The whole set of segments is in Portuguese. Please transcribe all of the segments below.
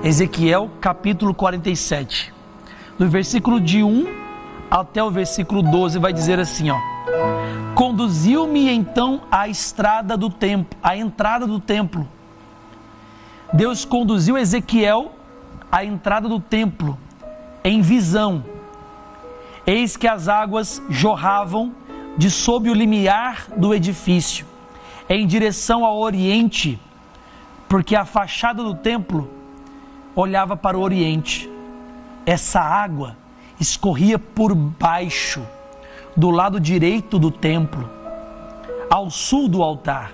Ezequiel capítulo 47, do versículo de 1 até o versículo 12, vai dizer assim, ó: Conduziu-me então à entrada do templo. Deus conduziu Ezequiel à entrada do templo, em visão. Eis que as águas jorravam de sob o limiar do edifício, em direção ao oriente, porque a fachada do templo olhava para o oriente. Essa água escorria por baixo, do lado direito do templo, ao sul do altar.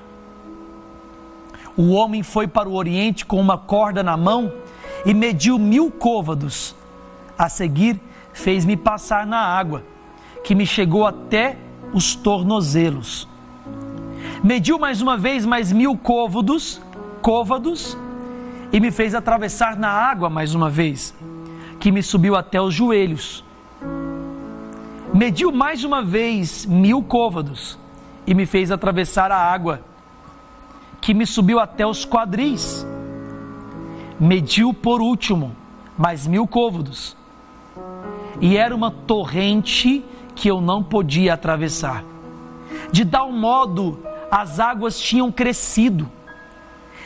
O homem foi para o oriente com uma corda na mão e mediu 1000 côvados. A seguir, fez-me passar na água, que me chegou até os tornozelos. Mediu mais uma vez mais 1000 côvados, e me fez atravessar na água mais uma vez, que me subiu até os joelhos. Mediu mais uma vez 1000 côvados, e me fez atravessar a água, que me subiu até os quadris. Mediu por último mais 1000 côvados, e era uma torrente que eu não podia atravessar. De tal modo, as águas tinham crescido,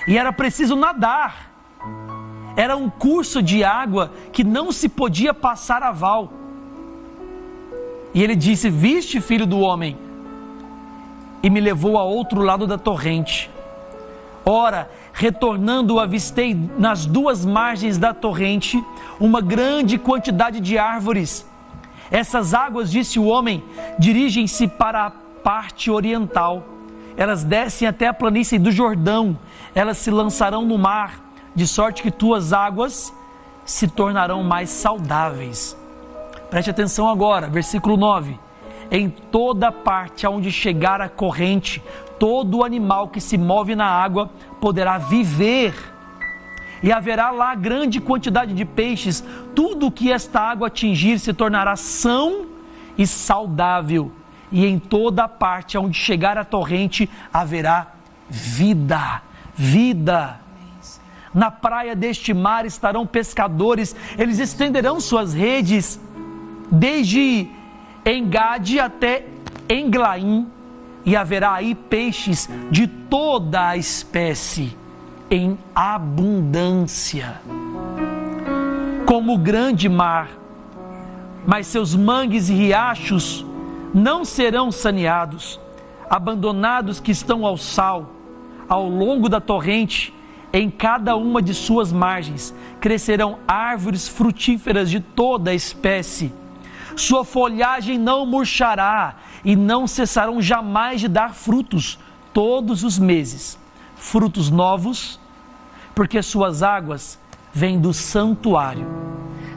e era preciso nadar. Era um curso de água que não se podia passar a val. E ele disse: Viste, filho do homem? E me levou a outro lado da torrente. Ora, retornando, avistei nas duas margens da torrente uma grande quantidade de árvores. Essas águas, disse o homem, dirigem-se para a parte oriental. Elas descem até a planície do Jordão. Elas se lançarão no mar, de sorte que tuas águas se tornarão mais saudáveis. Preste atenção agora, versículo 9. Em toda parte aonde chegar a corrente, todo animal que se move na água poderá viver. E haverá lá grande quantidade de peixes. Tudo que esta água atingir se tornará são e saudável. E em toda parte aonde chegar a torrente haverá vida. Vida. Na praia deste mar estarão pescadores. Eles estenderão suas redes desde Engade até Englaim, e haverá aí peixes de toda a espécie em abundância, como o grande mar. Mas seus mangues e riachos não serão saneados. Abandonados que estão ao sal, ao longo da torrente, em cada uma de suas margens, crescerão árvores frutíferas de toda a espécie. Sua folhagem não murchará e não cessarão jamais de dar frutos todos os meses. Frutos novos, porque suas águas vêm do santuário.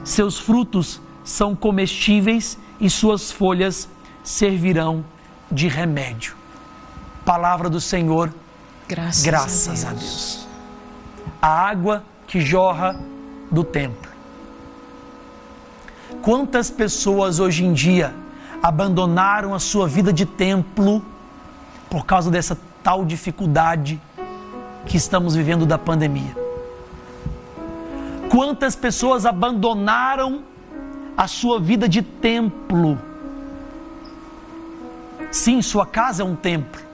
Seus frutos são comestíveis e suas folhas servirão de remédio. Palavra do Senhor, graças a Deus. A água que jorra do templo. Quantas pessoas hoje em dia abandonaram a sua vida de templo por causa dessa tal dificuldade que estamos vivendo da pandemia? Quantas pessoas abandonaram a sua vida de templo? Sim, sua casa é um templo.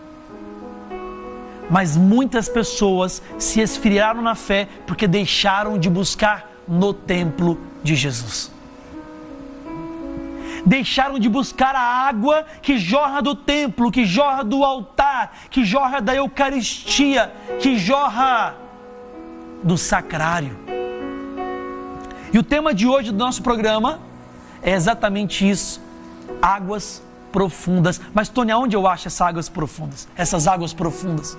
Mas muitas pessoas se esfriaram na fé porque deixaram de buscar no templo de Jesus. Deixaram de buscar a água que jorra do templo, que jorra do altar, que jorra da Eucaristia, que jorra do sacrário. E o tema de hoje do nosso programa é exatamente isso: águas profundas. Mas, Tony, aonde eu acho essas águas profundas? Essas águas profundas?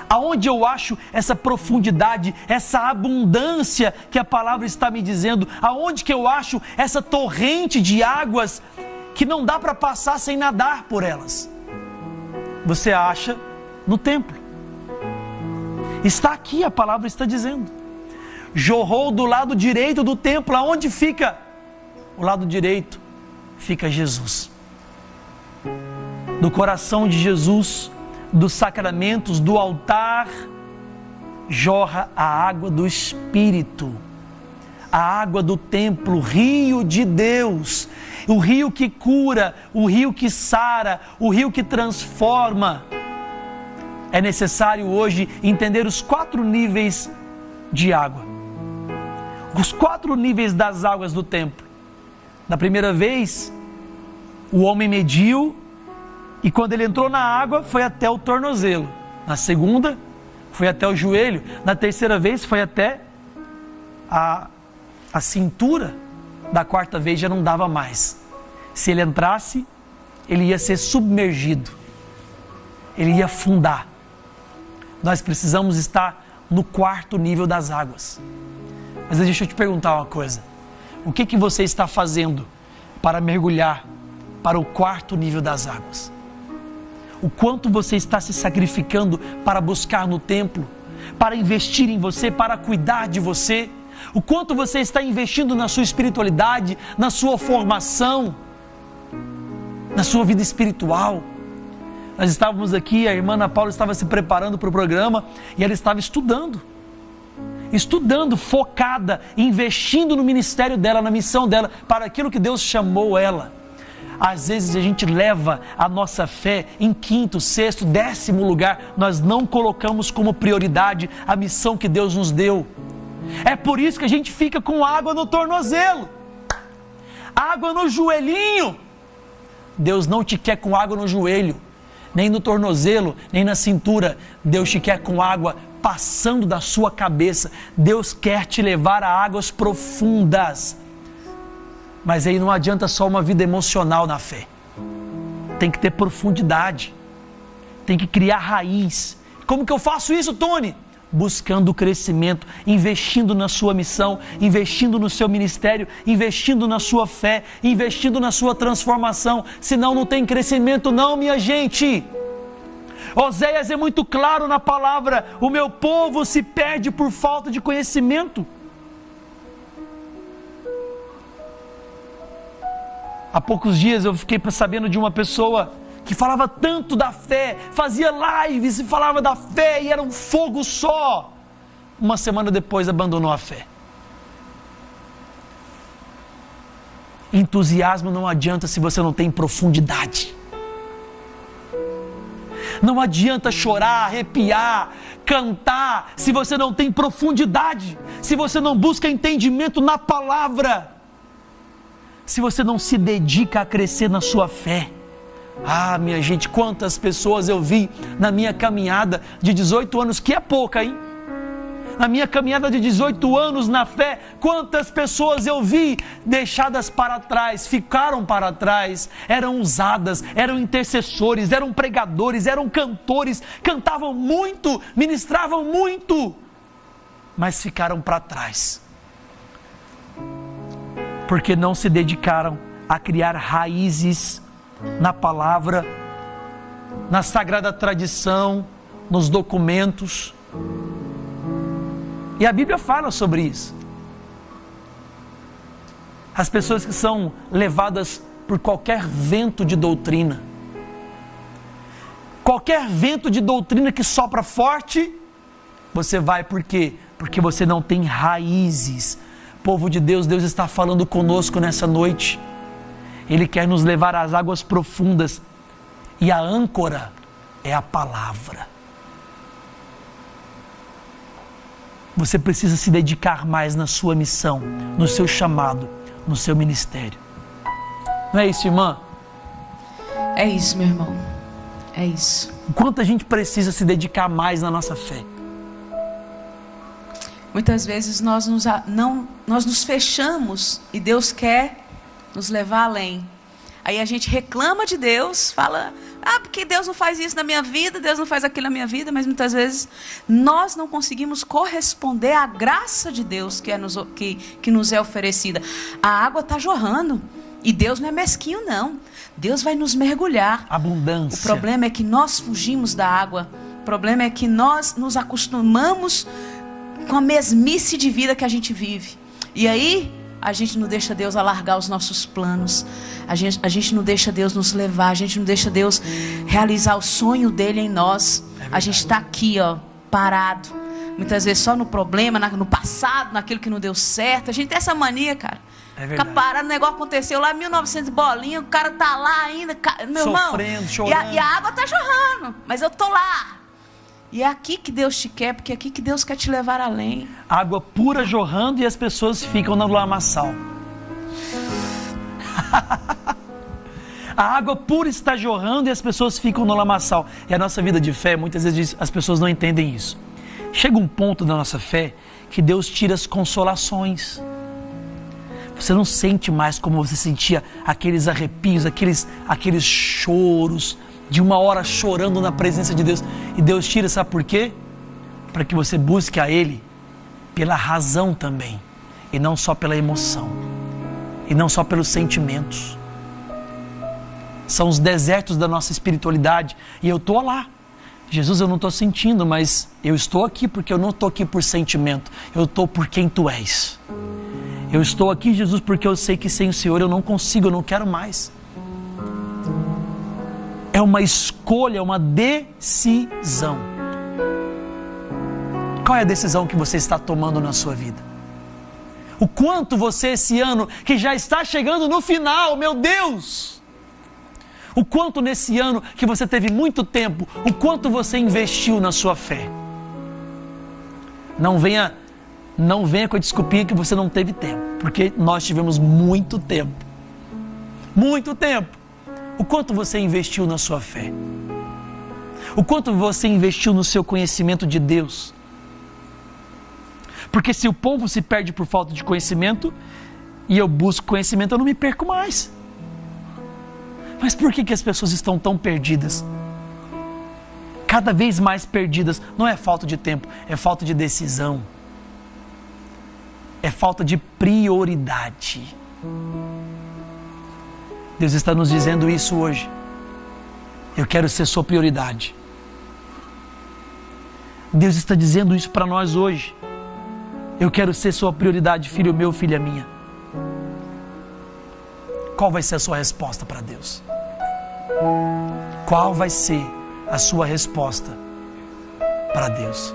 Aonde eu acho essa profundidade, essa abundância que a palavra está me dizendo? Aonde que eu acho essa torrente de águas que não dá para passar sem nadar por elas? Você acha no templo. Está aqui, a palavra está dizendo. Jorrou do lado direito do templo. Aonde fica? O lado direito fica Jesus. Do coração de Jesus, dos sacramentos, do altar, jorra a água do Espírito, a água do templo, o rio de Deus, o rio que cura, o rio que sara, o rio que transforma. É necessário hoje entender os 4 níveis de água, os 4 níveis das águas do templo. Na primeira vez, o homem mediu e quando ele entrou na água foi até o tornozelo. Na segunda, foi até o joelho. Na terceira vez, foi até a cintura. Da quarta vez já não dava mais. Se ele entrasse, ele ia ser submergido, ele ia afundar. Nós precisamos estar no 4º nível das águas. Mas deixa eu te perguntar uma coisa: o que você está fazendo para mergulhar para o 4º nível das águas? O quanto você está se sacrificando para buscar no templo, para investir em você, para cuidar de você? O quanto você está investindo na sua espiritualidade, na sua formação, na sua vida espiritual? Nós estávamos aqui, a irmã Ana Paula estava se preparando para o programa e ela estava estudando, focada, investindo no ministério dela, na missão dela, para aquilo que Deus chamou ela. Às vezes a gente leva a nossa fé em 5º, 6º, 10º lugar, nós não colocamos como prioridade a missão que Deus nos deu. É por isso que a gente fica com água no tornozelo, água no joelhinho. Deus não te quer com água no joelho, nem no tornozelo, nem na cintura. Deus te quer com água passando da sua cabeça. Deus quer te levar a águas profundas. Mas aí não adianta só uma vida emocional na fé. Tem que ter profundidade. Tem que criar raiz. Como que eu faço isso, Tony? Buscando crescimento, investindo na sua missão, investindo no seu ministério, investindo na sua fé, investindo na sua transformação. Senão não tem crescimento não, minha gente. Oséias é muito claro na palavra: o meu povo se perde por falta de conhecimento. Há poucos dias eu fiquei sabendo de uma pessoa que falava tanto da fé, fazia lives e falava da fé e era um fogo só. Uma semana depois abandonou a fé. Entusiasmo não adianta se você não tem profundidade. Não adianta chorar, arrepiar, cantar, se você não tem profundidade, se você não busca entendimento na palavra, se você não se dedica a crescer na sua fé. Ah, minha gente, quantas pessoas eu vi na minha caminhada de 18 anos, que é pouca, hein? Na minha caminhada de 18 anos na fé, quantas pessoas eu vi deixadas para trás, ficaram para trás, eram usadas, eram intercessores, eram pregadores, eram cantores, cantavam muito, ministravam muito, mas ficaram para trás, porque não se dedicaram a criar raízes na palavra, na sagrada tradição, nos documentos. E a Bíblia fala sobre isso. As pessoas que são levadas por qualquer vento de doutrina, qualquer vento de doutrina que sopra forte, você vai por quê? Porque você não tem raízes. Povo de Deus, Deus está falando conosco nessa noite. Ele quer nos levar às águas profundas e a âncora é a palavra. Você precisa se dedicar mais na sua missão, no seu chamado, no seu ministério. Não é isso, irmã? É isso, meu irmão. É isso. O quanto a gente precisa se dedicar mais na nossa fé. Muitas vezes nós nos fechamos e Deus quer nos levar além. Aí a gente reclama de Deus, fala, porque Deus não faz isso na minha vida, Deus não faz aquilo na minha vida, mas muitas vezes nós não conseguimos corresponder à graça de Deus que nos é oferecida. A água está jorrando e Deus não é mesquinho não, Deus vai nos mergulhar. Abundância. O problema é que nós fugimos da água, o problema é que nós nos acostumamos com a mesmice de vida que a gente vive, e aí a gente não deixa Deus alargar os nossos planos, a gente não deixa Deus nos levar, a gente não deixa Deus realizar o sonho dele em nós. A gente está aqui, parado, muitas vezes só no problema, no passado, naquilo que não deu certo. A gente tem essa mania, cara. É verdade. Fica parado, o negócio aconteceu lá em 1900 bolinha, o cara tá lá ainda, meu sofrendo, irmão, chorando. e a água tá jorrando, mas eu tô lá. E é aqui que Deus te quer, porque é aqui que Deus quer te levar além. Água pura jorrando e as pessoas ficam no lamaçal. A água pura está jorrando e as pessoas ficam no lamaçal. E a nossa vida de fé, muitas vezes as pessoas não entendem isso. Chega um ponto da nossa fé que Deus tira as consolações. Você não sente mais como você sentia aqueles arrepios, aqueles choros, de uma hora chorando na presença de Deus. E Deus tira, sabe por quê? Para que você busque a Ele pela razão também. E não só pela emoção. E não só pelos sentimentos. São os desertos da nossa espiritualidade. E eu estou lá. Jesus, eu não estou sentindo, mas eu estou aqui porque eu não estou aqui por sentimento. Eu estou por quem Tu és. Eu estou aqui, Jesus, porque eu sei que sem o Senhor eu não consigo, eu não quero mais. É uma escolha, uma decisão. Qual é a decisão que você está tomando na sua vida? O quanto você esse ano, que já está chegando no final, meu Deus! O quanto nesse ano que você teve muito tempo, o quanto você investiu na sua fé. Não venha com a desculpinha que você não teve tempo, porque nós tivemos muito tempo. Muito tempo. O quanto você investiu na sua fé? O quanto você investiu no seu conhecimento de Deus? Porque se o povo se perde por falta de conhecimento, e eu busco conhecimento, eu não me perco mais. Mas por que as pessoas estão tão perdidas? Cada vez mais perdidas. Não é falta de tempo, é falta de decisão. É falta de prioridade. Deus está nos dizendo isso hoje. Eu quero ser sua prioridade. Deus está dizendo isso para nós hoje. Eu quero ser sua prioridade, filho meu, filha minha. Qual vai ser a sua resposta para Deus? Qual vai ser a sua resposta para Deus?